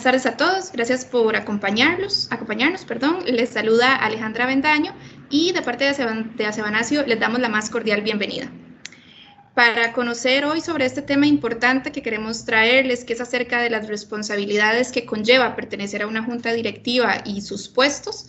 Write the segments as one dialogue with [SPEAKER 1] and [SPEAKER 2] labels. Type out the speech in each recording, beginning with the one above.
[SPEAKER 1] buenas tardes a todos. Gracias por acompañarnos. Les saluda Alejandra Bendaño y de parte de Acebanacio les damos la más cordial bienvenida. Para conocer hoy sobre este tema importante que queremos traerles, que es acerca de las responsabilidades que conlleva pertenecer a una junta directiva y sus puestos,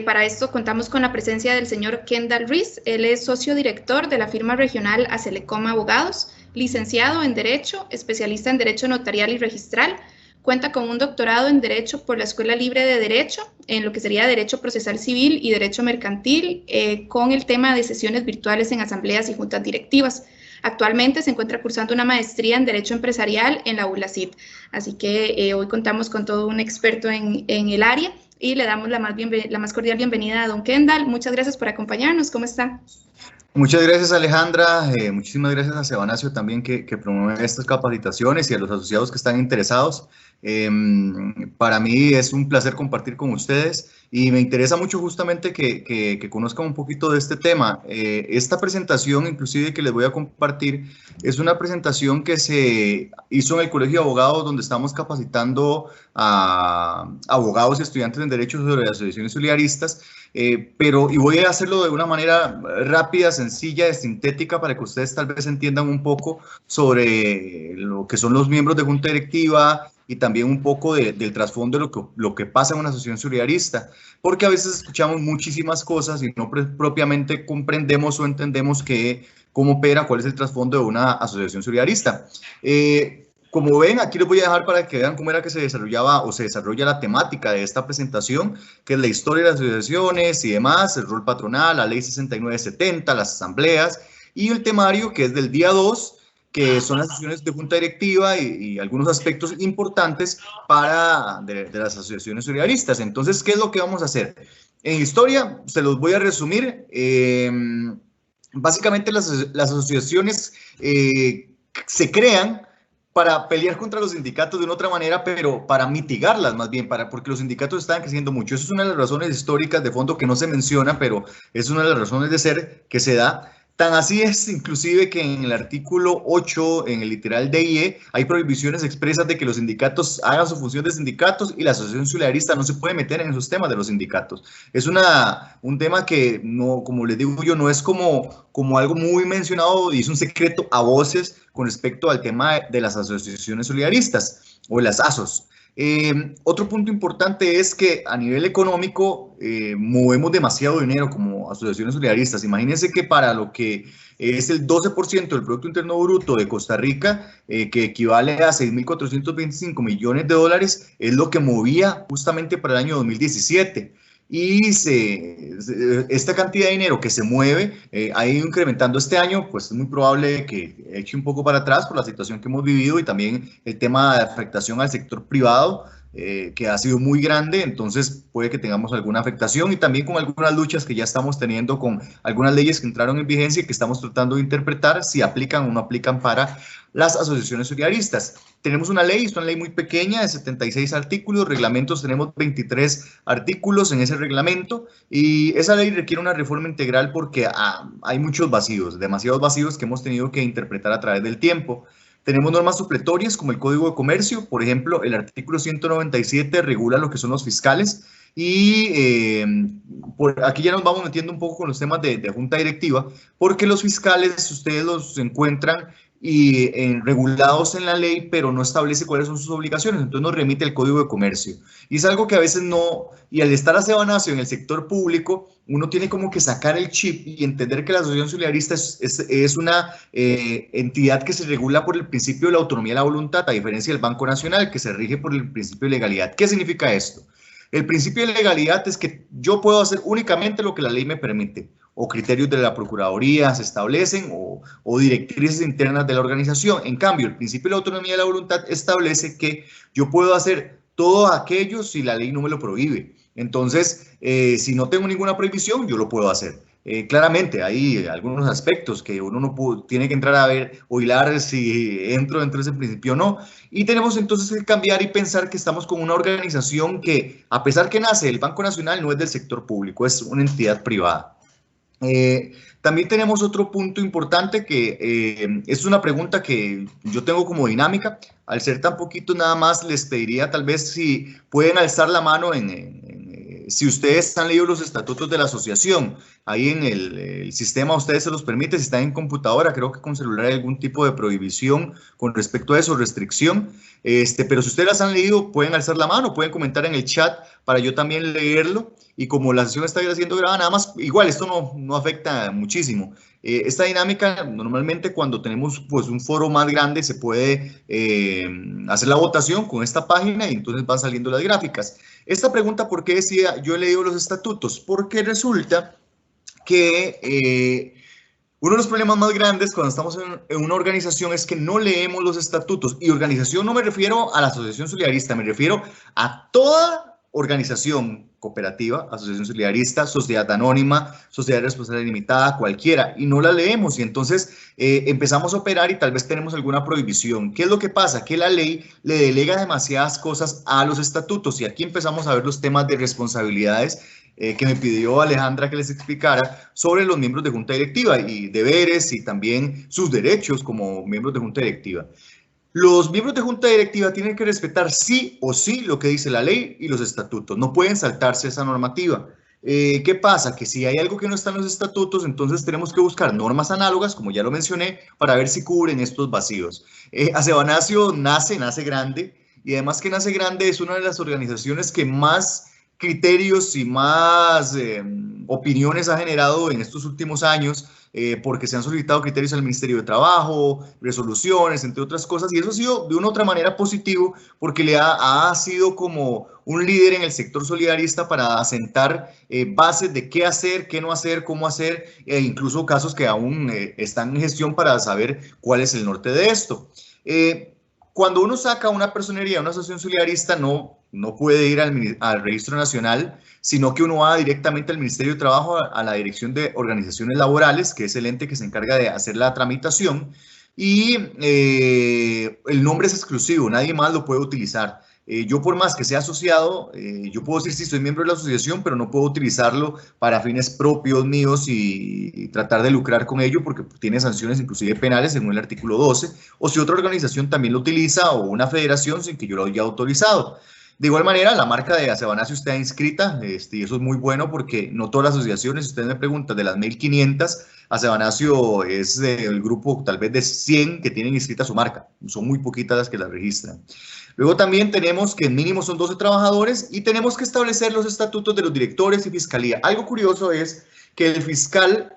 [SPEAKER 1] para esto contamos con la presencia del señor Kendall Ruiz. Él es socio director de la firma regional Acelecom Abogados, licenciado en Derecho, especialista en Derecho Notarial y Registral. Cuenta con un doctorado en Derecho por la Escuela Libre de Derecho, en lo que sería Derecho Procesal Civil y Derecho Mercantil, con el tema de sesiones virtuales en asambleas y juntas directivas. Actualmente se encuentra cursando una maestría en Derecho Empresarial en la ULACID. Así que hoy contamos con todo un experto en el área y le damos la más cordial bienvenida a don Kendall. Muchas gracias por acompañarnos. ¿Cómo está?
[SPEAKER 2] Muchas gracias, Alejandra. Muchísimas gracias a Acebanacio también que promueve estas capacitaciones y a los asociados que están interesados. Para mí es un placer compartir con ustedes y me interesa mucho justamente que conozcan un poquito de este tema. Esta presentación, inclusive, que les voy a compartir, es una presentación que se hizo en el Colegio de Abogados, donde estamos capacitando a abogados y estudiantes en Derecho sobre asociaciones solidaristas. Y voy a hacerlo de una manera rápida, sencilla, sintética, para que ustedes tal vez entiendan un poco sobre lo que son los miembros de junta directiva y también un poco del trasfondo de lo que pasa en una asociación solidarista, porque a veces escuchamos muchísimas cosas y no propiamente comprendemos o entendemos cómo opera, cuál es el trasfondo de una asociación solidarista. Como ven, aquí les voy a dejar para que vean cómo era que se desarrollaba o se desarrolla la temática de esta presentación, que es la historia de las asociaciones y demás, el rol patronal, la ley 6970, las asambleas, y el temario, que es del día 2, que son las sesiones de junta directiva y algunos aspectos importantes de las asociaciones solidaristas. Entonces, ¿qué es lo que vamos a hacer? En historia, se los voy a resumir. Básicamente, las asociaciones se crean para pelear contra los sindicatos de una otra manera, pero para mitigarlas más bien, porque los sindicatos estaban creciendo mucho. Eso es una de las razones históricas de fondo que no se menciona, pero es una de las razones de ser que se da. Tan así es, inclusive, que en el artículo 8, en el literal DIE, hay prohibiciones expresas de que los sindicatos hagan su función de sindicatos y la asociación solidarista no se puede meter en esos temas de los sindicatos. Es un tema que, no, como les digo yo, no es como algo muy mencionado y es un secreto a voces con respecto al tema de las asociaciones solidaristas o las ASOS. Otro punto importante es que a nivel económico movemos demasiado dinero como asociaciones solidaristas. Imagínense que para lo que es el 12% del Producto Interno Bruto de Costa Rica, que equivale a 6.425 millones de dólares, es lo que movía justamente para el año 2017. Y esta cantidad de dinero que se mueve ha ido incrementando este año, pues es muy probable que eche un poco para atrás por la situación que hemos vivido y también el tema de afectación al sector privado, que ha sido muy grande. Entonces puede que tengamos alguna afectación y también con algunas luchas que ya estamos teniendo con algunas leyes que entraron en vigencia y que estamos tratando de interpretar si aplican o no aplican para las asociaciones solidaristas. Tenemos una ley, es una ley muy pequeña de 76 artículos, reglamentos tenemos 23 artículos en ese reglamento y esa ley requiere una reforma integral porque hay muchos vacíos, demasiados vacíos que hemos tenido que interpretar a través del tiempo. Tenemos normas supletorias como el Código de Comercio, por ejemplo, el artículo 197 regula lo que son los fiscales y por aquí ya nos vamos metiendo un poco con los temas de junta directiva, porque los fiscales ustedes los encuentran regulados en la ley, pero no establece cuáles son sus obligaciones, entonces nos remite el Código de Comercio. Y es algo que a veces no, y al estar Acebanacio en el sector público, uno tiene como que sacar el chip y entender que la asociación solidarista es una entidad que se regula por el principio de la autonomía de la voluntad, a diferencia del Banco Nacional, que se rige por el principio de legalidad. ¿Qué significa esto? El principio de legalidad es que yo puedo hacer únicamente lo que la ley me permite, o criterios de la Procuraduría se establecen, o directrices internas de la organización. En cambio, el principio de la autonomía de la voluntad establece que yo puedo hacer todo aquello si la ley no me lo prohíbe. Entonces, si no tengo ninguna prohibición, yo lo puedo hacer. Claramente hay algunos aspectos que uno no tiene que entrar a ver o hilar si entro dentro de ese principio o no. Y tenemos entonces que cambiar y pensar que estamos con una organización que, a pesar que nace del Banco Nacional, no es del sector público, es una entidad privada. También tenemos otro punto importante que es una pregunta que yo tengo como dinámica. Al ser tan poquito, nada más les pediría tal vez si pueden alzar la mano si ustedes han leído los estatutos de la asociación. Ahí en el sistema a ustedes se los permite, si están en computadora, creo que con celular hay algún tipo de prohibición con respecto a eso, restricción. Pero si ustedes las han leído, pueden alzar la mano, pueden comentar en el chat para yo también leerlo. Y como la sesión está siendo grabada, nada más, igual, esto no afecta muchísimo. Esta dinámica, normalmente cuando tenemos pues un foro más grande, se puede hacer la votación con esta página y entonces van saliendo las gráficas. Esta pregunta, ¿por qué decía yo he leído los estatutos? Porque resulta que uno de los problemas más grandes cuando estamos en una organización es que no leemos los estatutos. Y organización no me refiero a la asociación solidarista, me refiero a toda organización cooperativa, asociación solidarista, sociedad anónima, sociedad de responsabilidad limitada, cualquiera, y no la leemos. Y entonces empezamos a operar y tal vez tenemos alguna prohibición. ¿Qué es lo que pasa? Que la ley le delega demasiadas cosas a los estatutos y aquí empezamos a ver los temas de responsabilidades que me pidió Alejandra que les explicara sobre los miembros de junta directiva y deberes y también sus derechos como miembros de junta directiva. Los miembros de junta directiva tienen que respetar sí o sí lo que dice la ley y los estatutos. No pueden saltarse esa normativa. ¿Qué pasa? Que si hay algo que no está en los estatutos, entonces tenemos que buscar normas análogas, como ya lo mencioné, para ver si cubren estos vacíos. Acebanacio nace grande y además que nace grande es una de las organizaciones que más criterios y más opiniones ha generado en estos últimos años, porque se han solicitado criterios al Ministerio de Trabajo, resoluciones, entre otras cosas, y eso ha sido de una u otra manera positivo, porque le ha sido como un líder en el sector solidarista para asentar bases de qué hacer, qué no hacer, cómo hacer, e incluso casos que aún están en gestión para saber cuál es el norte de esto. Cuando uno saca una personería, una asociación solidarista, no puede ir al registro nacional, sino que uno va directamente al Ministerio de Trabajo, a la Dirección de Organizaciones Laborales, que es el ente que se encarga de hacer la tramitación, y el nombre es exclusivo, nadie más lo puede utilizar. Yo por más que sea asociado, yo puedo decir si soy miembro de la asociación, pero no puedo utilizarlo para fines propios míos y tratar de lucrar con ello porque tiene sanciones inclusive penales según el artículo 12, o si otra organización también lo utiliza o una federación sin que yo lo haya autorizado. De igual manera, la marca de Acebanacio está inscrita y eso es muy bueno porque no todas las asociaciones, si ustedes me preguntan, de las 1.500, Acebanacio es el grupo tal vez de 100 que tienen inscrita su marca. Son muy poquitas las que la registran. Luego también tenemos que mínimo son 12 trabajadores y tenemos que establecer los estatutos de los directores y fiscalía. Algo curioso es que el fiscal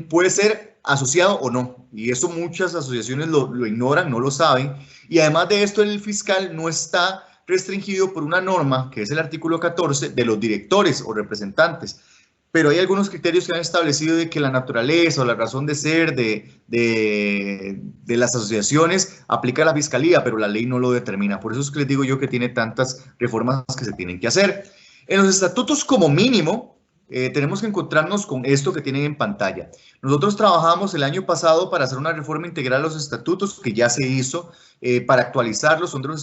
[SPEAKER 2] puede ser asociado o no, y eso muchas asociaciones lo ignoran, no lo saben, y además de esto el fiscal no está restringido por una norma, que es el artículo 14, de los directores o representantes. Pero hay algunos criterios que han establecido de que la naturaleza o la razón de ser de las asociaciones aplica a la fiscalía, pero la ley no lo determina. Por eso es que les digo yo que tiene tantas reformas que se tienen que hacer. En los estatutos, como mínimo, tenemos que encontrarnos con esto que tienen en pantalla. Nosotros trabajamos el año pasado para hacer una reforma integral a los estatutos que ya se hizo, para actualizarlos. Son de los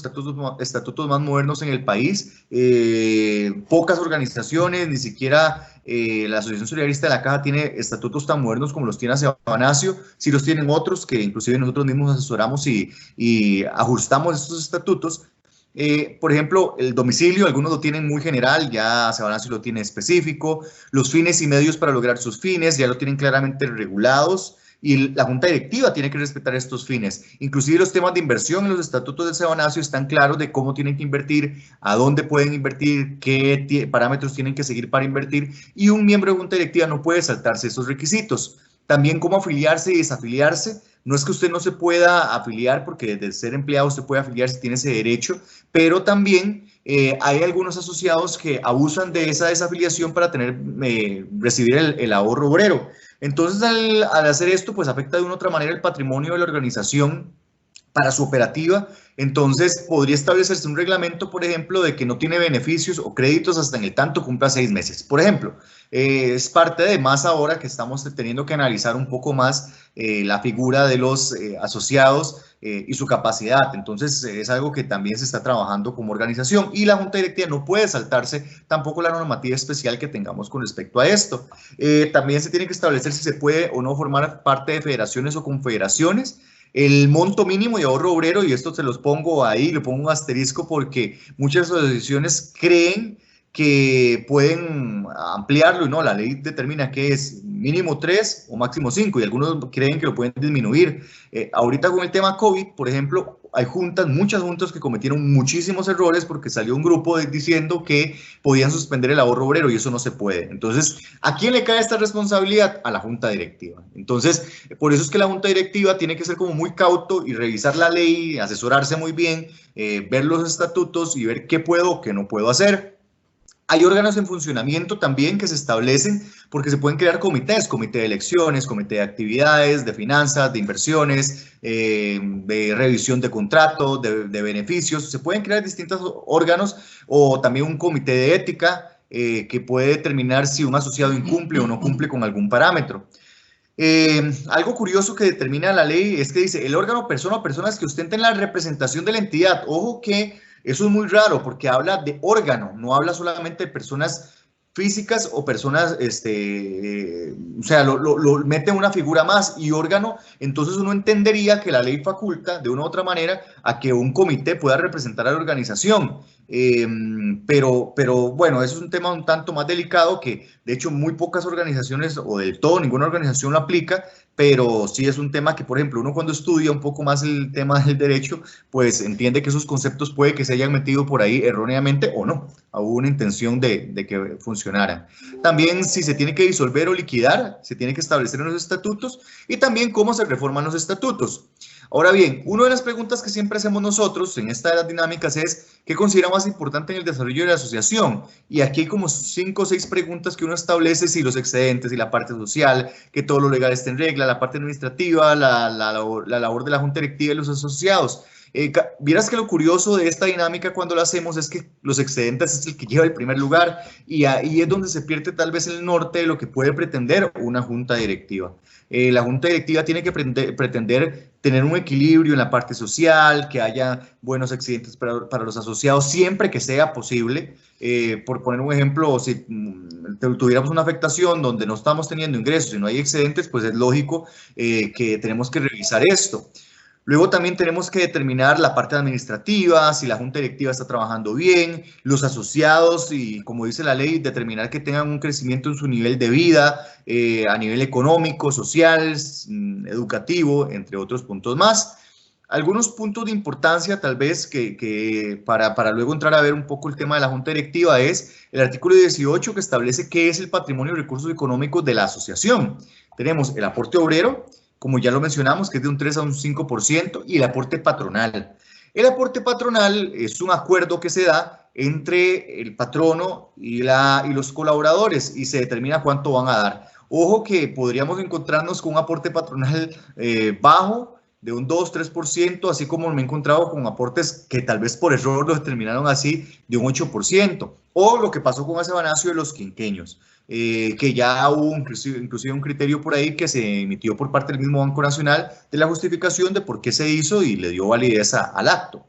[SPEAKER 2] estatutos más modernos en el país. Pocas organizaciones, ni siquiera la Asociación Solidarista de la Caja tiene estatutos tan modernos como los tiene Acebanacio. Sí los tienen otros que inclusive nosotros mismos asesoramos y ajustamos estos estatutos. Por ejemplo, el domicilio, algunos lo tienen muy general, ya Acebanacio lo tiene específico. Los fines y medios para lograr sus fines ya lo tienen claramente regulados. Y la junta directiva tiene que respetar estos fines. Inclusive los temas de inversión en los estatutos de Acebanacio están claros de cómo tienen que invertir, a dónde pueden invertir, qué parámetros tienen que seguir para invertir, y un miembro de junta directiva no puede saltarse esos requisitos. También cómo afiliarse y desafiliarse. No es que usted no se pueda afiliar, porque desde ser empleado usted puede afiliarse, tiene ese derecho, pero también hay algunos asociados que abusan de esa desafiliación para recibir el ahorro obrero. Entonces, al hacer esto, pues afecta de una u otra manera el patrimonio de la organización para su operativa, entonces podría establecerse un reglamento, por ejemplo, de que no tiene beneficios o créditos hasta en el tanto cumpla 6 meses. Por ejemplo, es parte de más ahora que estamos teniendo que analizar un poco más la figura de los asociados y su capacidad. Entonces, es algo que también se está trabajando como organización y la Junta Directiva no puede saltarse tampoco la normativa especial que tengamos con respecto a esto. También se tiene que establecer si se puede o no formar parte de federaciones o confederaciones. El monto mínimo de ahorro obrero, y esto se los pongo ahí, le pongo un asterisco porque muchas asociaciones creen que pueden ampliarlo y no, la ley determina que es mínimo 3 o máximo 5 y algunos creen que lo pueden disminuir. Ahorita con el tema COVID, por ejemplo, hay juntas, muchas juntas que cometieron muchísimos errores porque salió un grupo diciendo que podían suspender el ahorro obrero y eso no se puede. Entonces, ¿a quién le cae esta responsabilidad? A la junta directiva. Entonces, por eso es que la junta directiva tiene que ser como muy cauto y revisar la ley, asesorarse muy bien, ver los estatutos y ver qué puedo o qué no puedo hacer. Hay órganos en funcionamiento también que se establecen porque se pueden crear comités, comité de elecciones, comité de actividades, de finanzas, de inversiones, de revisión de contratos, de beneficios. Se pueden crear distintos órganos o también un comité de ética que puede determinar si un asociado incumple o no cumple con algún parámetro. Algo curioso que determina la ley es que dice el órgano, persona o personas que ostenten la representación de la entidad. Ojo que eso es muy raro porque habla de órgano, no habla solamente de personas físicas o personas, o sea, lo mete una figura más y órgano, entonces uno entendería que la ley faculta de una u otra manera a que un comité pueda representar a la organización. Pero bueno, eso es un tema un tanto más delicado que de hecho muy pocas organizaciones o del todo ninguna organización lo aplica, pero sí es un tema que, por ejemplo, uno cuando estudia un poco más el tema del derecho, pues entiende que esos conceptos puede que se hayan metido por ahí erróneamente o no, hubo una intención de que funcionaran. También si se tiene que disolver o liquidar, se tiene que establecer en los estatutos y también cómo se reforman los estatutos. Ahora bien, una de las preguntas que siempre hacemos nosotros en esta de las dinámicas es ¿qué considera más importante en el desarrollo de la asociación? Y aquí hay como 5 o 6 preguntas que uno establece, si los excedentes y la parte social, que todo lo legal esté en regla, la parte administrativa, la labor de la junta directiva y los asociados. Vieras que lo curioso de esta dinámica cuando lo hacemos es que los excedentes es el que lleva el primer lugar y ahí es donde se pierde tal vez el norte de lo que puede pretender una junta directiva. La junta directiva tiene que pretender tener un equilibrio en la parte social, que haya buenos excedentes para los asociados siempre que sea posible. Por poner un ejemplo, si tuviéramos una afectación donde no estamos teniendo ingresos y no hay excedentes, pues es lógico que tenemos que revisar esto. Luego también tenemos que determinar la parte administrativa, si la junta directiva está trabajando bien, los asociados y, como dice la ley, determinar que tengan un crecimiento en su nivel de vida, a nivel económico, social, educativo, entre otros puntos más. Algunos puntos de importancia tal vez que para luego entrar a ver un poco el tema de la junta directiva es el artículo 18 que establece qué es el patrimonio y recursos económicos de la asociación. Tenemos el aporte obrero, como ya lo mencionamos, que es de un 3 a un 5%, y el aporte patronal. El aporte patronal es un acuerdo que se da entre el patrono y los colaboradores y se determina cuánto van a dar. Ojo que podríamos encontrarnos con un aporte patronal bajo, de un 2-3%, así como me he encontrado con aportes que tal vez por error lo determinaron así, de un 8%, o lo que pasó con Acebanacio de los quinqueños. Que ya hubo inclusive un criterio por ahí que se emitió por parte del mismo Banco Nacional de la justificación de por qué se hizo y le dio validez al acto.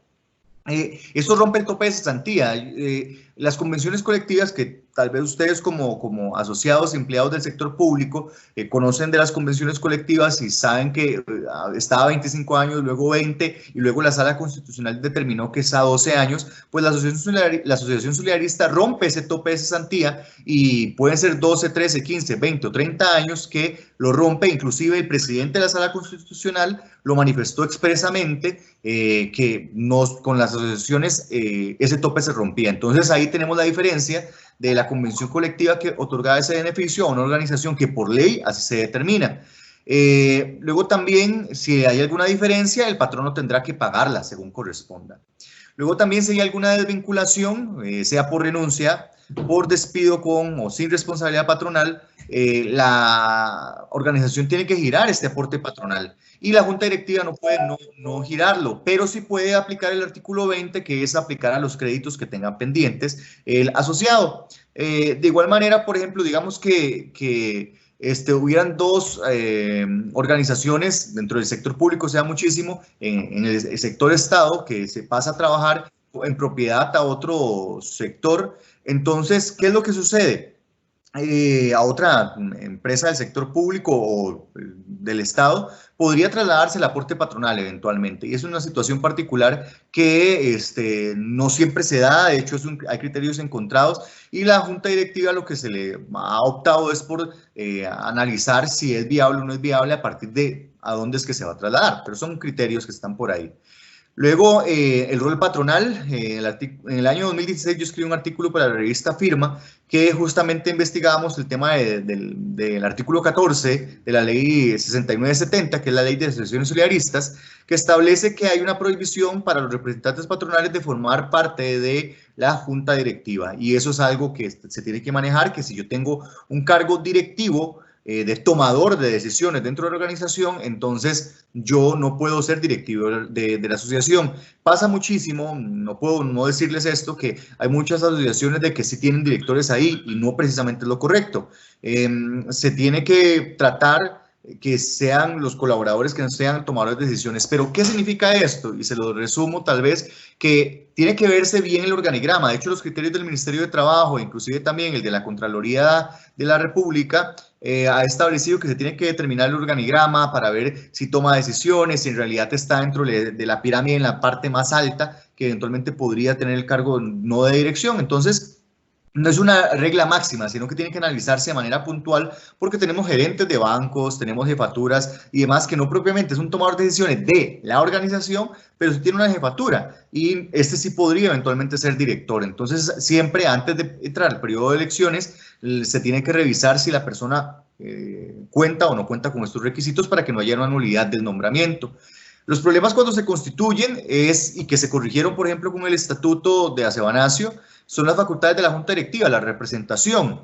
[SPEAKER 2] Esto rompe el tope de cesantía. Las convenciones colectivas que tal vez ustedes como asociados y empleados del sector público conocen de las convenciones colectivas y saben que estaba 25 años, luego 20 y luego la Sala Constitucional determinó que es a 12 años, pues la Asociación Solidarista rompe ese tope de cesantía y pueden ser 12, 13, 15, 20 o 30 años que lo rompe. Inclusive el presidente de la Sala Constitucional lo manifestó expresamente que con las asociaciones ese tope se rompía. Entonces ahí tenemos la diferencia de la convención colectiva que otorgaba ese beneficio a una organización que por ley así se determina. Luego también, si hay alguna diferencia, el patrono tendrá que pagarla según corresponda. Luego también si hay alguna desvinculación, sea por renuncia por despido con o sin responsabilidad patronal, la organización tiene que girar este aporte patronal y la junta directiva no puede no girarlo, pero sí puede aplicar el artículo 20, que es aplicar a los créditos que tengan pendientes el asociado. De igual manera, por ejemplo, digamos que hubieran dos organizaciones dentro del sector público, sea muchísimo, en el sector Estado, que se pasa a trabajar en propiedad a otro sector. Entonces, ¿qué es lo que sucede? A otra empresa del sector público o del Estado, podría trasladarse el aporte patronal eventualmente. Y es una situación particular que no siempre se da, de hecho hay criterios encontrados, y la junta directiva lo que se le ha optado es por analizar si es viable o no es viable a partir de a dónde es que se va a trasladar, pero son criterios que están por ahí. Luego, el rol patronal. En el año 2016 yo escribí un artículo para la revista Firma que justamente investigábamos el tema del artículo 14 de la ley 6970, que es la ley de asociaciones solidaristas, que establece que hay una prohibición para los representantes patronales de formar parte de la junta directiva. Y eso es algo que se tiene que manejar, que si yo tengo un cargo directivo, de tomador de decisiones dentro de la organización, entonces yo no puedo ser directivo de la asociación. Pasa muchísimo, no puedo no decirles esto, que hay muchas asociaciones de que sí tienen directores ahí y no precisamente es lo correcto. Se tiene que tratar que sean los colaboradores que no sean tomadores de decisiones. Pero, ¿qué significa esto? Y se lo resumo tal vez, que tiene que verse bien el organigrama. De hecho, los criterios del Ministerio de Trabajo, inclusive también el de la Contraloría de la República, ha establecido que se tiene que determinar el organigrama para ver si toma decisiones, si en realidad está dentro de la pirámide en la parte más alta, que eventualmente podría tener el cargo no de dirección. Entonces, no es una regla máxima, sino que tiene que analizarse de manera puntual, porque tenemos gerentes de bancos, tenemos jefaturas y demás que no propiamente es un tomador de decisiones de la organización, pero sí tiene una jefatura y sí podría eventualmente ser director. Entonces, siempre antes de entrar al periodo de elecciones, se tiene que revisar si la persona cuenta o no cuenta con estos requisitos para que no haya una nulidad del nombramiento. Los problemas cuando se constituyen y que se corrigieron, por ejemplo, con el estatuto de Acebanacio, son las facultades de la Junta Directiva, la representación,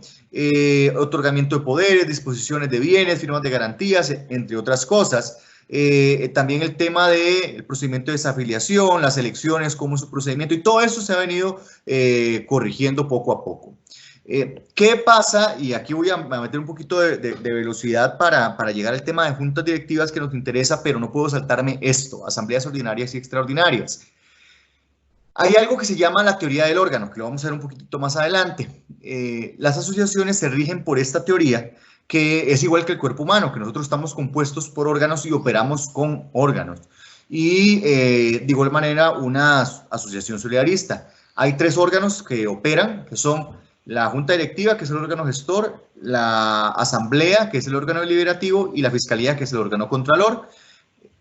[SPEAKER 2] otorgamiento de poderes, disposiciones de bienes, firmas de garantías, entre otras cosas. También el tema del procedimiento de desafiliación, las elecciones, cómo es su procedimiento, y todo eso se ha venido corrigiendo poco a poco. ¿Qué pasa? Y aquí voy a meter un poquito de velocidad para llegar al tema de juntas directivas que nos interesa, pero no puedo saltarme esto, asambleas ordinarias y extraordinarias. Hay algo que se llama la teoría del órgano, que lo vamos a ver un poquito más adelante. Las asociaciones se rigen por esta teoría, que es igual que el cuerpo humano, que nosotros estamos compuestos por órganos y operamos con órganos. Y de igual manera, una asociación solidarista. Hay 3 órganos que operan, que son la junta directiva, que es el órgano gestor, la asamblea, que es el órgano deliberativo, y la fiscalía, que es el órgano contralor.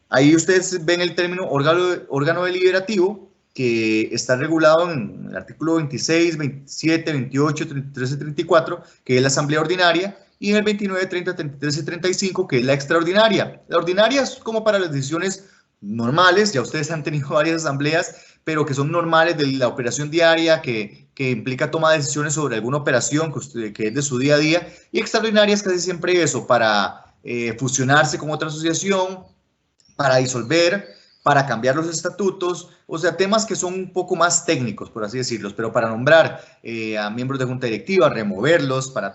[SPEAKER 2] Ahí ustedes ven el término órgano deliberativo, que está regulado en el artículo 26, 27, 28, 33 y 34, que es la asamblea ordinaria, y en el 29, 30, 33 y 35, que es la extraordinaria. La ordinaria es como para las decisiones normales, ya ustedes han tenido varias asambleas, pero que son normales de la operación diaria, que implica toma de decisiones sobre alguna operación que es de su día a día, y extraordinarias casi siempre eso, para fusionarse con otra asociación, para disolver, para cambiar los estatutos, o sea, temas que son un poco más técnicos, por así decirlos, pero para nombrar a miembros de junta directiva, removerlos, para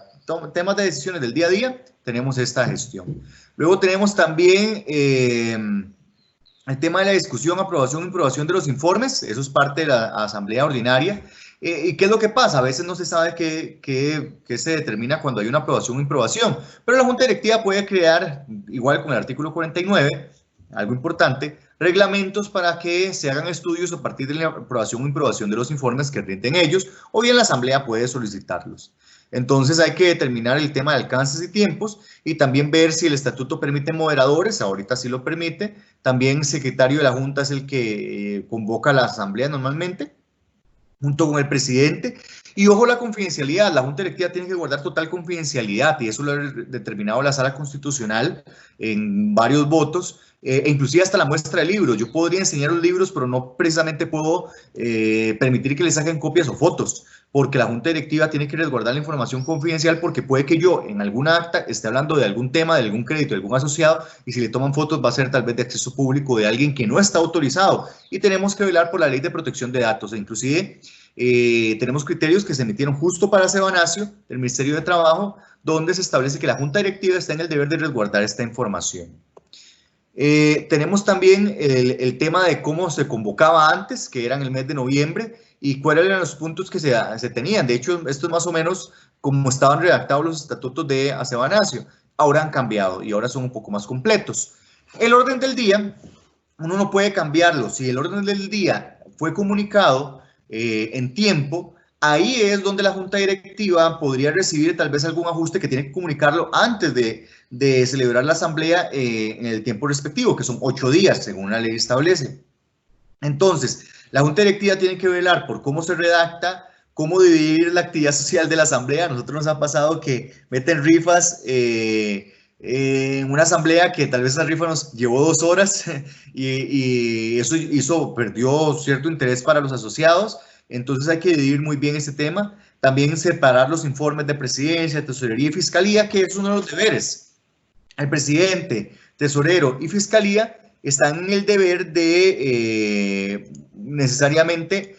[SPEAKER 2] temas de decisiones del día a día, tenemos esta gestión. Luego tenemos también el tema de la discusión, aprobación e improbación de los informes, eso es parte de la asamblea ordinaria. ¿Y qué es lo que pasa? A veces no se sabe qué se determina cuando hay una aprobación o improbación, pero la junta directiva puede crear, igual con el artículo 49, algo importante, reglamentos para que se hagan estudios a partir de la aprobación o improbación de los informes que rinden ellos, o bien la asamblea puede solicitarlos. Entonces hay que determinar el tema de alcances y tiempos y también ver si el estatuto permite moderadores, ahorita sí lo permite. También el secretario de la junta es el que convoca a la asamblea normalmente, junto con el presidente. Y ojo, la confidencialidad, la junta directiva tiene que guardar total confidencialidad y eso lo ha determinado la sala constitucional en varios votos, e inclusive hasta la muestra de libros. Yo podría enseñar los libros, pero no precisamente puedo permitir que le saquen copias o fotos, porque la junta directiva tiene que resguardar la información confidencial, porque puede que yo en alguna acta esté hablando de algún tema, de algún crédito, de algún asociado, y si le toman fotos va a ser tal vez de acceso público de alguien que no está autorizado, y tenemos que velar por la ley de protección de datos, e inclusive tenemos criterios que se emitieron justo para Sebanacio, del Ministerio de Trabajo, donde se establece que la junta directiva está en el deber de resguardar esta información. Tenemos también el tema de cómo se convocaba antes, que era en el mes de noviembre, y cuáles eran los puntos que se tenían. De hecho, esto es más o menos como estaban redactados los estatutos de Sebanacio. Ahora han cambiado y ahora son un poco más completos. El orden del día, uno no puede cambiarlo. Si el orden del día fue comunicado en tiempo, ahí es donde la junta directiva podría recibir tal vez algún ajuste que tiene que comunicarlo antes de celebrar la asamblea en el tiempo respectivo, que son 8 días, según la ley establece. Entonces, la junta directiva tiene que velar por cómo se redacta, cómo dividir la actividad social de la asamblea. A nosotros nos ha pasado que meten rifas en una asamblea que tal vez esa rifa nos llevó 2 horas y eso perdió cierto interés para los asociados. Entonces hay que dividir muy bien este tema. También separar los informes de presidencia, tesorería y fiscalía, que es uno de los deberes. El presidente, tesorero y fiscalía están en el deber de necesariamente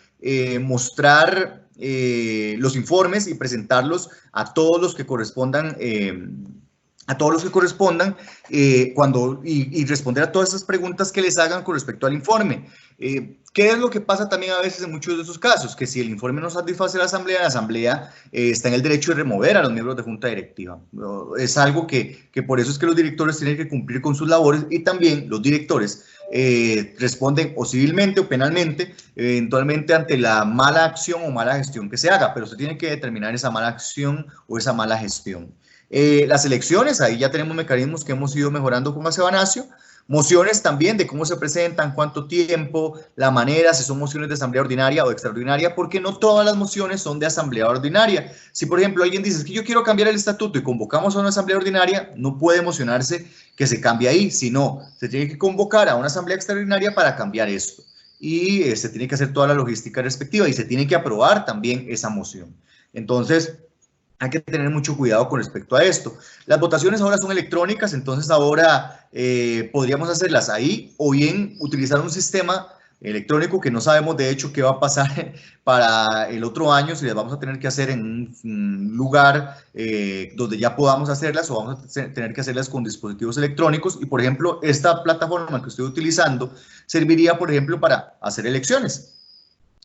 [SPEAKER 2] mostrar los informes y presentarlos a todos los que correspondan y responder a todas esas preguntas que les hagan con respecto al informe. ¿Qué es lo que pasa también a veces en muchos de esos casos? Que si el informe no satisface a la asamblea está en el derecho de remover a los miembros de junta directiva. Es algo que por eso es que los directores tienen que cumplir con sus labores, y también los directores responden o civilmente o penalmente, eventualmente ante la mala acción o mala gestión que se haga, pero se tiene que determinar esa mala acción o esa mala gestión. Las elecciones, ahí ya tenemos mecanismos que hemos ido mejorando con Sebanacio. Mociones también de cómo se presentan, cuánto tiempo, la manera, si son mociones de asamblea ordinaria o extraordinaria, porque no todas las mociones son de asamblea ordinaria. Si, por ejemplo, alguien dice que yo quiero cambiar el estatuto y convocamos a una asamblea ordinaria, no puede mocionarse que se cambie ahí, sino se tiene que convocar a una asamblea extraordinaria para cambiar esto. Y se tiene que hacer toda la logística respectiva y se tiene que aprobar también esa moción. Entonces, hay que tener mucho cuidado con respecto a esto. Las votaciones ahora son electrónicas, entonces ahora podríamos hacerlas ahí, o bien utilizar un sistema electrónico que no sabemos de hecho qué va a pasar para el otro año, si las vamos a tener que hacer en un lugar donde ya podamos hacerlas, o vamos a tener que hacerlas con dispositivos electrónicos. Y por ejemplo, esta plataforma que estoy utilizando serviría, por ejemplo, para hacer elecciones.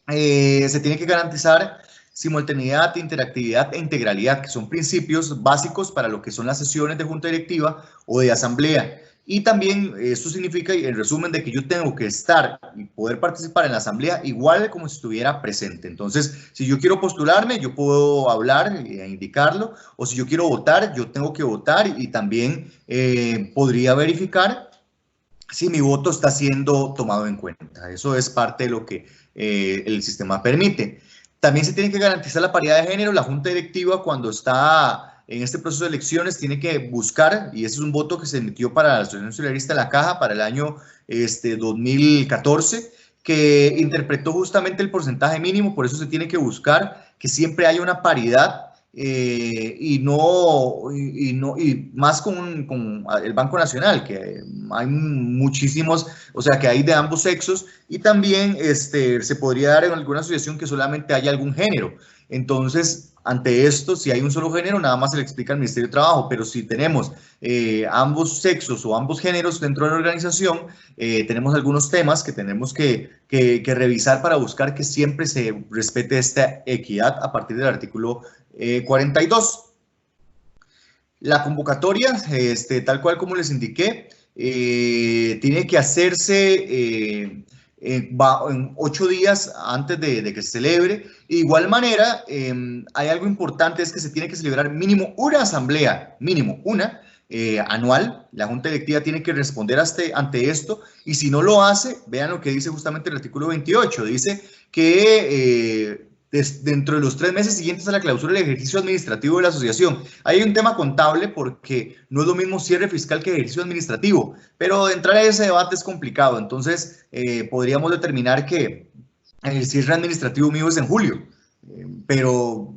[SPEAKER 2] Se tiene que garantizar simultaneidad, interactividad e integralidad, que son principios básicos para lo que son las sesiones de junta directiva o de asamblea. Y también esto significa, en resumen, de que yo tengo que estar y poder participar en la asamblea igual como si estuviera presente. Entonces, si yo quiero postularme, yo puedo hablar e indicarlo, o si yo quiero votar, yo tengo que votar, y también podría verificar si mi voto está siendo tomado en cuenta. Eso es parte de lo que el sistema permite. También se tiene que garantizar la paridad de género. La junta directiva, cuando está en este proceso de elecciones, tiene que buscar, y ese es un voto que se emitió para la Asociación Solidarista de la Caja para el año 2014, que interpretó justamente el porcentaje mínimo. Por eso se tiene que buscar que siempre haya una paridad, y más con el Banco Nacional, que hay muchísimos, o sea, que hay de ambos sexos, y también se podría dar en alguna asociación que solamente haya algún género. Entonces, ante esto, si hay un solo género, nada más se le explica al Ministerio de Trabajo, pero si tenemos ambos sexos o ambos géneros dentro de la organización, tenemos algunos temas que tenemos que revisar para buscar que siempre se respete esta equidad a partir del artículo 42. La convocatoria, tal cual como les indiqué, tiene que hacerse en 8 días antes de que se celebre. De igual manera, hay algo importante, es que se tiene que celebrar mínimo una asamblea, mínimo una, anual. La junta directiva tiene que responder ante esto, y si no lo hace, vean lo que dice justamente el artículo 28, dice que dentro de los 3 meses siguientes a la clausura del ejercicio administrativo de la asociación. Hay un tema contable, porque no es lo mismo cierre fiscal que ejercicio administrativo, pero entrar a ese debate es complicado. Entonces podríamos determinar que el cierre administrativo mío es en julio, pero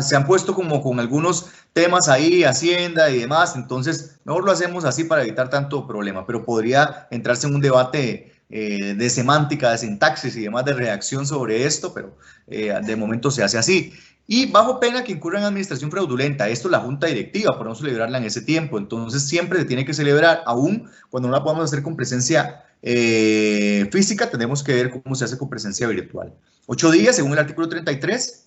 [SPEAKER 2] se han puesto como con algunos temas ahí, Hacienda y demás, entonces mejor lo hacemos así para evitar tanto problema, pero podría entrarse en un debate de semántica, de sintaxis y demás de redacción sobre esto, pero de momento se hace así. Y bajo pena que incurra en administración fraudulenta, esto la junta directiva, podemos celebrarla en ese tiempo, entonces siempre se tiene que celebrar, aún cuando no la podamos hacer con presencia física, tenemos que ver cómo se hace con presencia virtual. 8 días, según el artículo 33.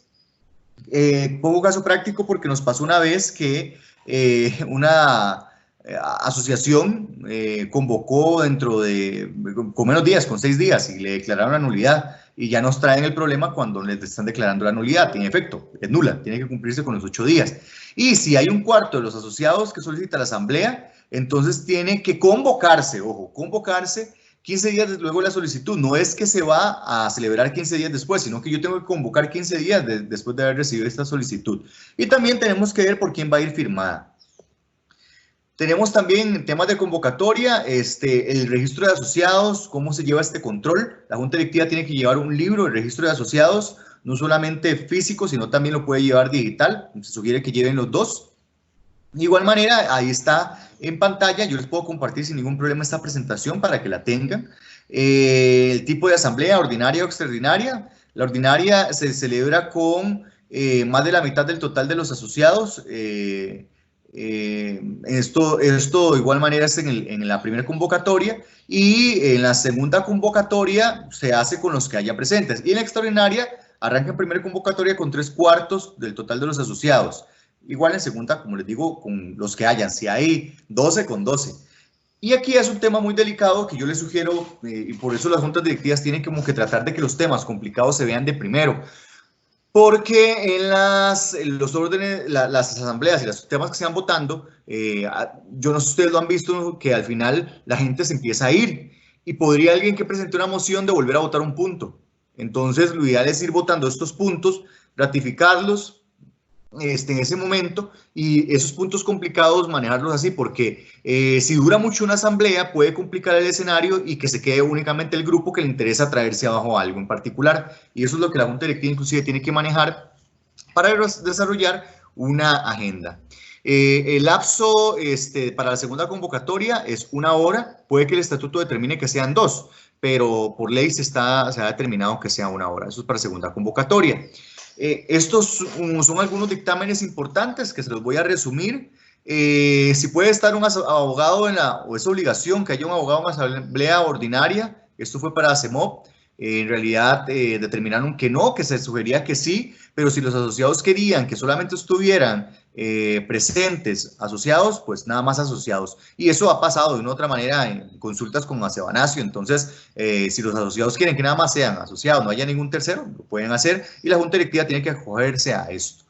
[SPEAKER 2] Pongo caso práctico porque nos pasó una vez que una asociación convocó con menos días, con 6 días, y le declararon la nulidad, y ya nos traen el problema cuando les están declarando la nulidad. En efecto, es nula, tiene que cumplirse con los 8 días. Y si hay un cuarto de los asociados que solicita la asamblea, entonces tiene que convocarse, ojo, convocarse 15 días luego de la solicitud. No es que se va a celebrar 15 días después, sino que yo tengo que convocar 15 días después de haber recibido esta solicitud. Y también tenemos que ver por quién va a ir firmada. Tenemos también temas de convocatoria, el registro de asociados, cómo se lleva este control. La Junta Directiva tiene que llevar un libro de registro de asociados, no solamente físico, sino también lo puede llevar digital. Se sugiere que lleven los dos. De igual manera, ahí está en pantalla, yo les puedo compartir sin ningún problema esta presentación para que la tengan. El tipo de asamblea, ordinaria o extraordinaria. La ordinaria se celebra con más de la mitad del total de los asociados. Esto de igual manera es en la primera convocatoria, y en la segunda convocatoria se hace con los que haya presentes. Y en la extraordinaria arranca en primera convocatoria con 3/4 del total de los asociados. Igual en segunda, como les digo, con los que hayan, si hay 12, con 12. Y aquí es un tema muy delicado que yo les sugiero, y por eso las juntas directivas tienen como que tratar de que los temas complicados se vean de primero, porque en los órdenes, las asambleas y los temas que se van votando, yo no sé si ustedes lo han visto, que al final la gente se empieza a ir, y podría alguien que presente una moción de volver a votar un punto. Entonces lo ideal es ir votando estos puntos, ratificarlos, en ese momento, y esos puntos complicados manejarlos así, porque si dura mucho una asamblea puede complicar el escenario y que se quede únicamente el grupo que le interesa traerse abajo algo en particular, y eso es lo que la Junta Directiva inclusive tiene que manejar para desarrollar una agenda. El lapso para la segunda convocatoria es 1 hora, puede que el estatuto determine que sean 2, pero por ley se ha determinado que sea 1 hora, eso es para segunda convocatoria. Estos son algunos dictámenes importantes que se los voy a resumir. Si puede estar un abogado o es obligación que haya un abogado en asamblea ordinaria, esto fue para CEMOP. En realidad determinaron que no, que se sugería que sí, pero si los asociados querían que solamente estuvieran presentes asociados, pues nada más asociados. Y eso ha pasado de una u otra manera en consultas con Acebanacio. Entonces, si los asociados quieren que nada más sean asociados, no haya ningún tercero, lo pueden hacer, y la Junta Directiva tiene que acogerse a esto.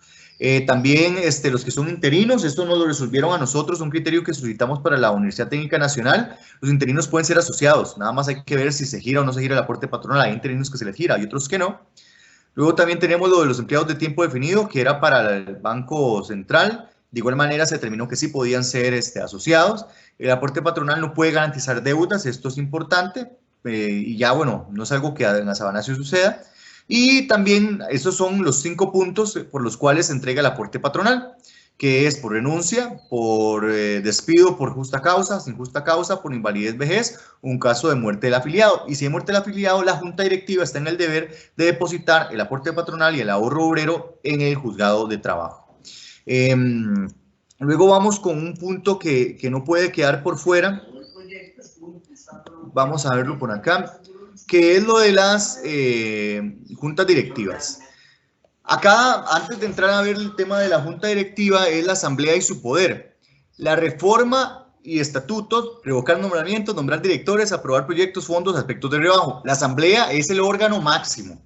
[SPEAKER 2] También los que son interinos, esto nos lo resolvieron a nosotros, un criterio que solicitamos para la Universidad Técnica Nacional. Los interinos pueden ser asociados, nada más hay que ver si se gira o no se gira el aporte patronal. Hay interinos que se les gira y otros que no. Luego también tenemos lo de los empleados de tiempo definido, que era para el Banco Central. De igual manera se determinó que sí podían ser asociados. El aporte patronal no puede garantizar deudas, esto es importante, y ya bueno, no es algo que en Acebanacio suceda. Y también esos son los 5 puntos por los cuales se entrega el aporte patronal, que es por renuncia, por despido por justa causa, sin justa causa, por invalidez, vejez, un caso de muerte del afiliado. Y si hay muerte del afiliado, la Junta Directiva está en el deber de depositar el aporte patronal y el ahorro obrero en el juzgado de trabajo. Luego vamos con un punto que no puede quedar por fuera. Vamos a verlo por acá, que es lo de las juntas directivas. Acá, antes de entrar a ver el tema de la junta directiva, es la asamblea y su poder. La reforma y estatutos, revocar nombramientos, nombrar directores, aprobar proyectos, fondos, aspectos de rebajo. La asamblea es el órgano máximo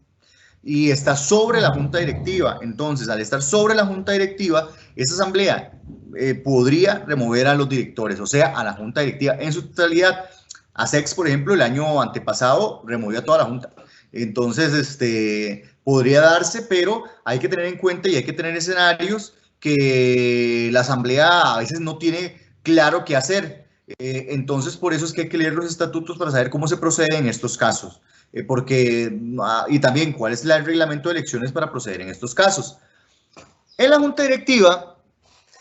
[SPEAKER 2] y está sobre la junta directiva. Entonces, al estar sobre la junta directiva, esa asamblea podría remover a los directores, o sea, a la junta directiva en su totalidad. ASEX, por ejemplo, el año antepasado removió a toda la junta. Entonces, podría darse, pero hay que tener en cuenta y hay que tener escenarios que la asamblea a veces no tiene claro qué hacer. Entonces, por eso es que hay que leer los estatutos para saber cómo se procede en estos casos. y también cuál es el reglamento de elecciones para proceder en estos casos. En la junta directiva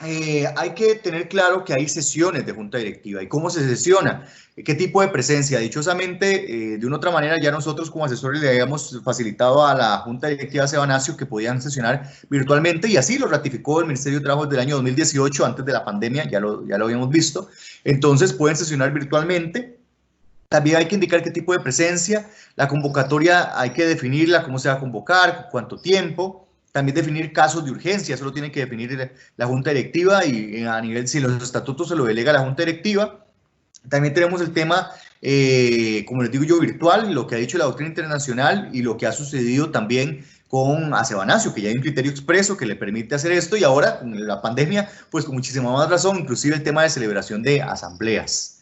[SPEAKER 2] hay que tener claro que hay sesiones de junta directiva y cómo se sesiona, qué tipo de presencia. Dichosamente, de una otra manera, ya nosotros como asesores le habíamos facilitado a la junta directiva de Sebanacio que podían sesionar virtualmente y así lo ratificó el Ministerio de Trabajo desde el año 2018, antes de la pandemia, ya lo habíamos visto. Entonces pueden sesionar virtualmente. También hay que indicar qué tipo de presencia, la convocatoria hay que definirla, cómo se va a convocar, cuánto tiempo. También definir casos de urgencia, eso lo tiene que definir la junta directiva y a nivel, si los estatutos se lo delega a la junta directiva. También tenemos el tema, como les digo yo, virtual, lo que ha dicho la doctrina internacional y lo que ha sucedido también con Sebanacio, que ya hay un criterio expreso que le permite hacer esto y ahora con la pandemia, pues con muchísima más razón, inclusive el tema de celebración de asambleas.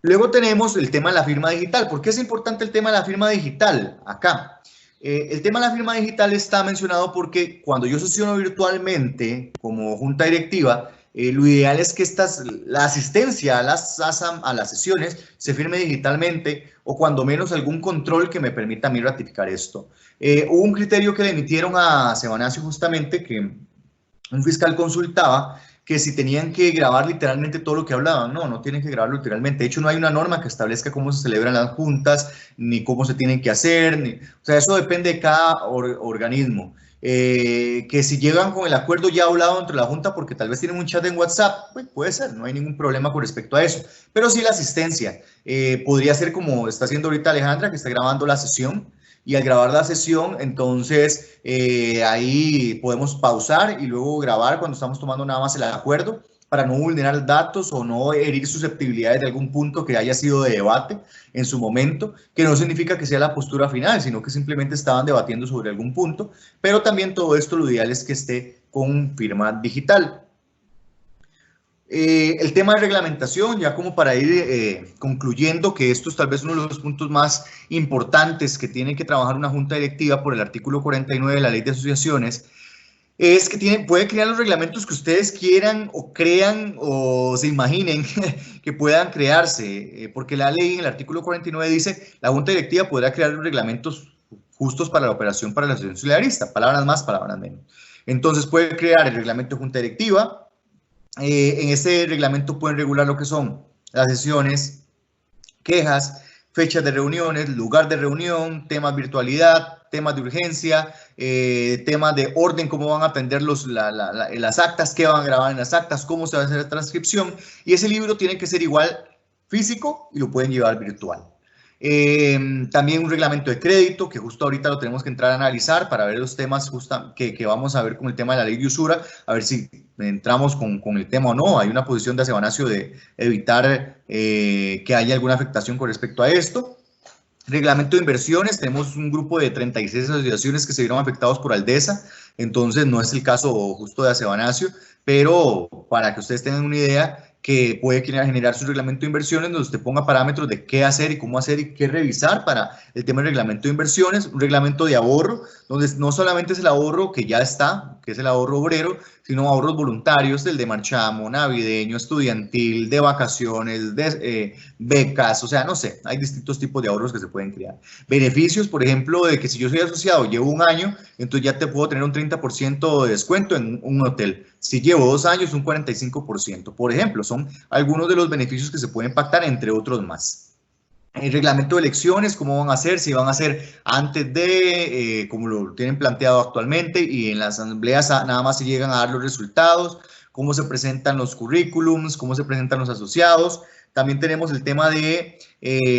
[SPEAKER 2] Luego tenemos el tema de la firma digital. ¿Por qué es importante el tema de la firma digital acá? El tema de la firma digital está mencionado porque cuando yo sesiono virtualmente como junta directiva, lo ideal es que la asistencia a las sesiones se firme digitalmente o cuando menos algún control que me permita a mí ratificar esto. Hubo un criterio que le emitieron a Sebanacio justamente que un fiscal consultaba que si tenían que grabar literalmente todo lo que hablaban. No tienen que grabarlo literalmente. De hecho, no hay una norma que establezca cómo se celebran las juntas, ni cómo se tienen que hacer. O sea, eso depende de cada organismo. Que si llegan con el acuerdo ya hablado entre la junta porque tal vez tienen un chat en WhatsApp, pues puede ser, no hay ningún problema con respecto a eso. Pero sí la asistencia. Podría ser como está haciendo ahorita Alejandra, que está grabando la sesión. Y al grabar la sesión, entonces ahí podemos pausar y luego grabar cuando estamos tomando nada más el acuerdo para no vulnerar datos o no herir susceptibilidades de algún punto que haya sido de debate en su momento, que no significa que sea la postura final, sino que simplemente estaban debatiendo sobre algún punto, pero también todo esto lo ideal es que esté con firma digital. El tema de reglamentación, ya como para ir concluyendo, que esto es tal vez uno de los puntos más importantes que tiene que trabajar una junta directiva por el artículo 49 de la Ley de Asociaciones, es que puede crear los reglamentos que ustedes quieran o crean o se imaginen que puedan crearse, porque la ley en el artículo 49 dice, la junta directiva podrá crear los reglamentos justos para la operación para la asociación solidarista, palabras más, palabras menos. Entonces puede crear el reglamento de junta directiva. En este reglamento pueden regular lo que son las sesiones, quejas, fechas de reuniones, lugar de reunión, temas de virtualidad, temas de urgencia, temas de orden, cómo van a atender las actas, qué van a grabar en las actas, cómo se va a hacer la transcripción. Y ese libro tiene que ser igual físico y lo pueden llevar virtual. También un reglamento de crédito, que justo ahorita lo tenemos que entrar a analizar para ver los temas que vamos a ver con el tema de la ley de usura, a ver si entramos con el tema o no. Hay una posición de Sebanacio de evitar que haya alguna afectación con respecto a esto. Reglamento de inversiones, tenemos un grupo de 36 asociaciones que se vieron afectados por Aldesa, entonces no es el caso justo de Sebanacio, pero para que ustedes tengan una idea, que puede generar su reglamento de inversiones donde usted ponga parámetros de qué hacer y cómo hacer y qué revisar para el tema del reglamento de inversiones, un reglamento de ahorro, donde no solamente es el ahorro que ya está, que es el ahorro obrero, sino ahorros voluntarios, del de marchamo, navideño, estudiantil, de vacaciones, de becas, o sea, no sé, hay distintos tipos de ahorros que se pueden crear. Beneficios, por ejemplo, de que si yo soy asociado, llevo un año, entonces ya te puedo tener un 30% de descuento en un hotel. Si llevo 2 años, un 45%. Por ejemplo, son algunos de los beneficios que se pueden pactar, entre otros más. El reglamento de elecciones, cómo van a ser, si van a ser antes de, como lo tienen planteado actualmente, y en las asambleas nada más se llegan a dar los resultados, cómo se presentan los currículums, cómo se presentan los asociados. También tenemos el tema de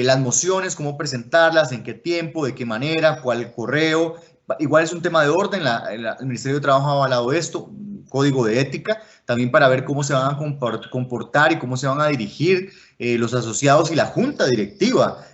[SPEAKER 2] las mociones, cómo presentarlas, en qué tiempo, de qué manera, cuál correo. Igual es un tema de orden, el Ministerio de Trabajo ha avalado esto, un código de ética, también para ver cómo se van a comportar y cómo se van a dirigir los asociados y la junta directiva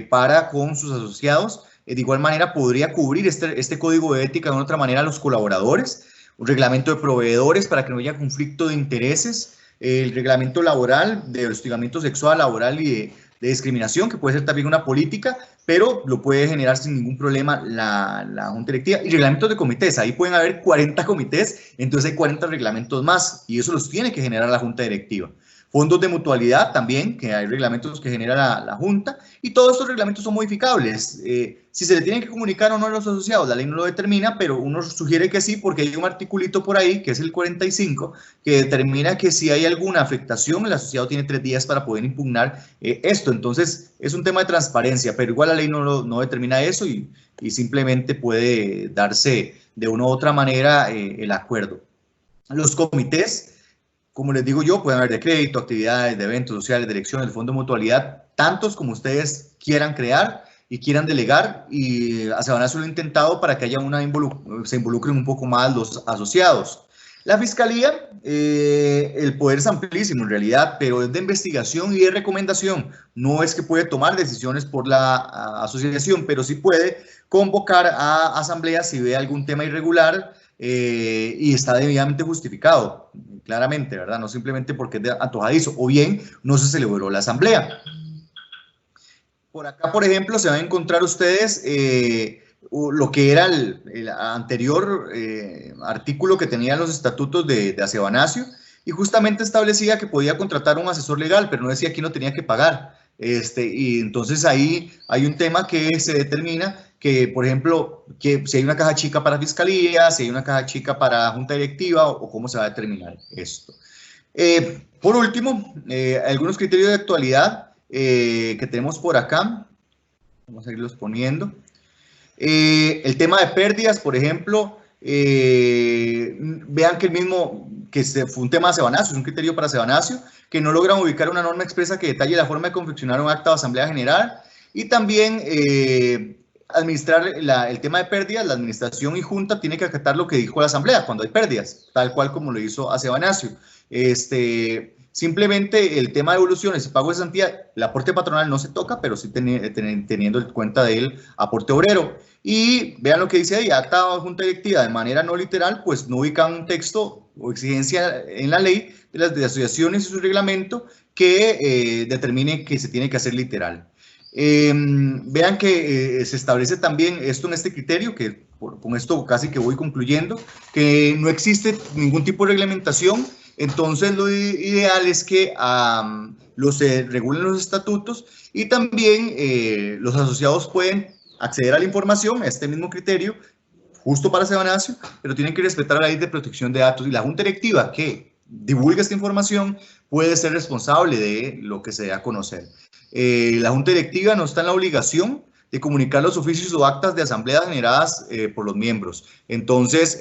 [SPEAKER 2] para con sus asociados. De igual manera podría cubrir este código de ética de otra manera a los colaboradores, un reglamento de proveedores para que no haya conflicto de intereses, el reglamento laboral de hostigamiento sexual, laboral y de discriminación, que puede ser también una política, pero lo puede generar sin ningún problema la junta directiva. Y reglamentos de comités, ahí pueden haber 40 comités, entonces hay 40 reglamentos más, y eso los tiene que generar la junta directiva. Fondos de mutualidad también, que hay reglamentos que genera la Junta, y todos estos reglamentos son modificables. Si se le tienen que comunicar o no a los asociados, la ley no lo determina, pero uno sugiere que sí, porque hay un articulito por ahí, que es el 45, que determina que si hay alguna afectación, el asociado tiene 3 días para poder impugnar esto. Entonces, es un tema de transparencia, pero igual la ley no determina eso y simplemente puede darse de una u otra manera el acuerdo. Los comités, como les digo yo, pueden haber de crédito, actividades, de eventos sociales, de elecciones, de fondo de mutualidad, tantos como ustedes quieran crear y quieran delegar, y Acebanacio lo ha intentado para que haya se involucren un poco más los asociados. La Fiscalía, el poder es amplísimo en realidad, pero es de investigación y de recomendación. No es que puede tomar decisiones por la asociación, pero sí puede convocar a asambleas si ve algún tema irregular y está debidamente justificado, claramente, ¿verdad? No simplemente porque es de antojadizo, o bien no se celebró la asamblea. Por acá, por ejemplo, se van a encontrar ustedes lo que era el anterior artículo que tenían los estatutos de Acebanacio, y justamente establecía que podía contratar un asesor legal, pero no decía quién lo tenía que pagar. Y entonces ahí hay un tema que se determina que, por ejemplo, que si hay una caja chica para fiscalía, si hay una caja chica para junta directiva, o cómo se va a determinar esto. Por último, algunos criterios de actualidad que tenemos por acá, vamos a irlos poniendo. El tema de pérdidas, por ejemplo, vean que fue un tema de Acebanacio, es un criterio para Acebanacio, que no logran ubicar una norma expresa que detalle la forma de confeccionar un acta de asamblea general, y también administrar el tema de pérdidas. La administración y junta tiene que acatar lo que dijo la asamblea cuando hay pérdidas, tal cual como lo hizo Acebanacio. Simplemente el tema de devoluciones y pago de cesantía, el aporte patronal no se toca, pero sí teniendo en cuenta del aporte obrero. Y vean lo que dice ahí: acta o junta directiva de manera no literal, pues no ubican un texto o exigencia en la ley de las asociaciones y su reglamento que determine que se tiene que hacer literal. Vean que se establece también esto en este criterio, que con esto casi que voy concluyendo, que no existe ningún tipo de reglamentación. Entonces lo ideal es que se regulen los estatutos, y también los asociados pueden acceder a la información, a este mismo criterio, justo para Acebanacio, pero tienen que respetar la ley de protección de datos, y la junta directiva que divulga esta información puede ser responsable de lo que se dé a conocer. La junta directiva no está en la obligación de comunicar los oficios o actas de asambleas generadas por los miembros. Entonces,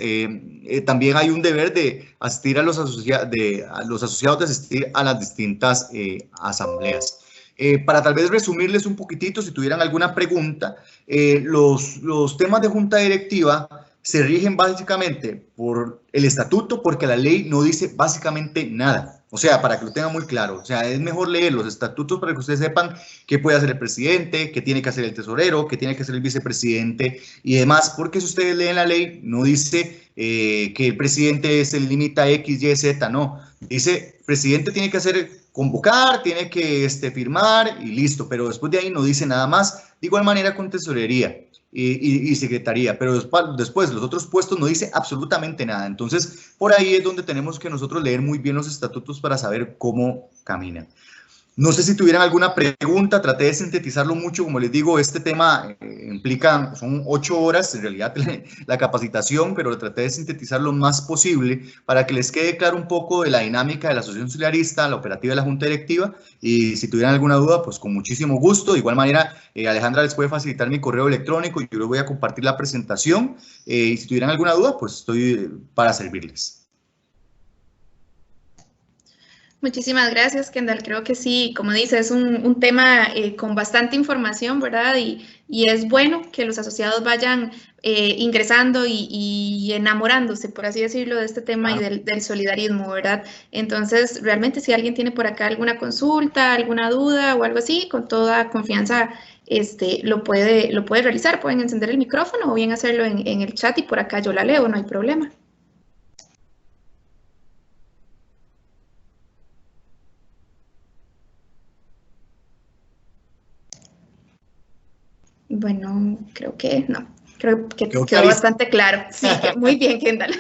[SPEAKER 2] también hay un deber de asistir a los asociados de asistir a las distintas asambleas. Para tal vez resumirles un poquitito, si tuvieran alguna pregunta, los temas de junta directiva se rigen básicamente por el estatuto, porque la ley no dice básicamente nada. O sea, para que lo tengan muy claro, o sea, es mejor leer los estatutos para que ustedes sepan qué puede hacer el presidente, qué tiene que hacer el tesorero, qué tiene que hacer el vicepresidente y demás, porque si ustedes leen la ley, no dice que el presidente se limita a X, Y, Z, no. Dice, el presidente tiene que convocar, tiene que firmar y listo, pero después de ahí no dice nada más. De igual manera con tesorería y secretaría, pero después los otros puestos no dice absolutamente nada. Entonces, por ahí es donde tenemos que nosotros leer muy bien los estatutos para saber cómo caminan. No sé si tuvieran alguna pregunta, traté de sintetizarlo mucho. Como les digo, este tema son 8 horas en realidad la capacitación, pero lo traté de sintetizar lo más posible para que les quede claro un poco de la dinámica de la asociación solidarista, la operativa de la junta directiva, y si tuvieran alguna duda, pues con muchísimo gusto. De igual manera, Alejandra les puede facilitar mi correo electrónico y yo les voy a compartir la presentación, y si tuvieran alguna duda, pues estoy para servirles.
[SPEAKER 1] Muchísimas gracias, Kendall. Creo que sí, como dice, es un tema con bastante información, ¿verdad? Y es bueno que los asociados vayan ingresando y enamorándose, por así decirlo, de este tema y del solidarismo, ¿verdad? Entonces, realmente si alguien tiene por acá alguna consulta, alguna duda o algo así, con toda confianza lo puede realizar. Pueden encender el micrófono o bien hacerlo en el chat y por acá yo la leo, no hay problema. Bueno, creo que no. Creo que quedó bastante claro. Sí, muy bien, Kendall.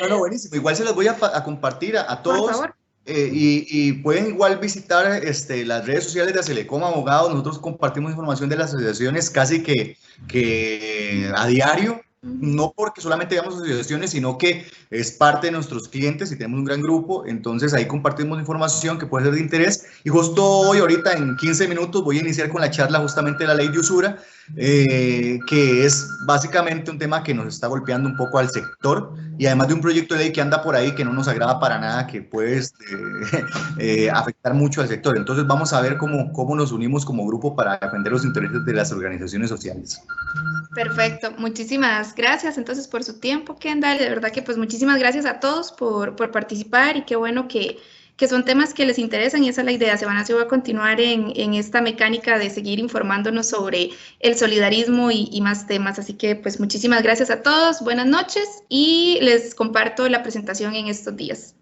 [SPEAKER 2] No, buenísimo. Igual se los voy a compartir a todos.
[SPEAKER 1] Por favor.
[SPEAKER 2] Y pueden igual visitar las redes sociales de Acelecom Abogados. Nosotros compartimos información de las asociaciones casi que a diario, no porque solamente veamos asociaciones, sino que es parte de nuestros clientes y tenemos un gran grupo, entonces ahí compartimos información que puede ser de interés. Y justo hoy, ahorita en 15 minutos, voy a iniciar con la charla justamente de la ley de usura, que es básicamente un tema que nos está golpeando un poco al sector, y además de un proyecto de ley que anda por ahí que no nos agrada para nada, que puede afectar mucho al sector. Entonces vamos a ver cómo nos unimos como grupo para defender los intereses de las organizaciones sociales.
[SPEAKER 1] Perfecto, muchísimas gracias entonces por su tiempo, Kendall. De verdad que pues muchísimas gracias a todos por participar, y qué bueno que son temas que les interesan, y esa es la idea. Sebanacio va a continuar en esta mecánica de seguir informándonos sobre el solidarismo y más temas. Así que pues muchísimas gracias a todos, buenas noches, y les comparto la presentación en estos días.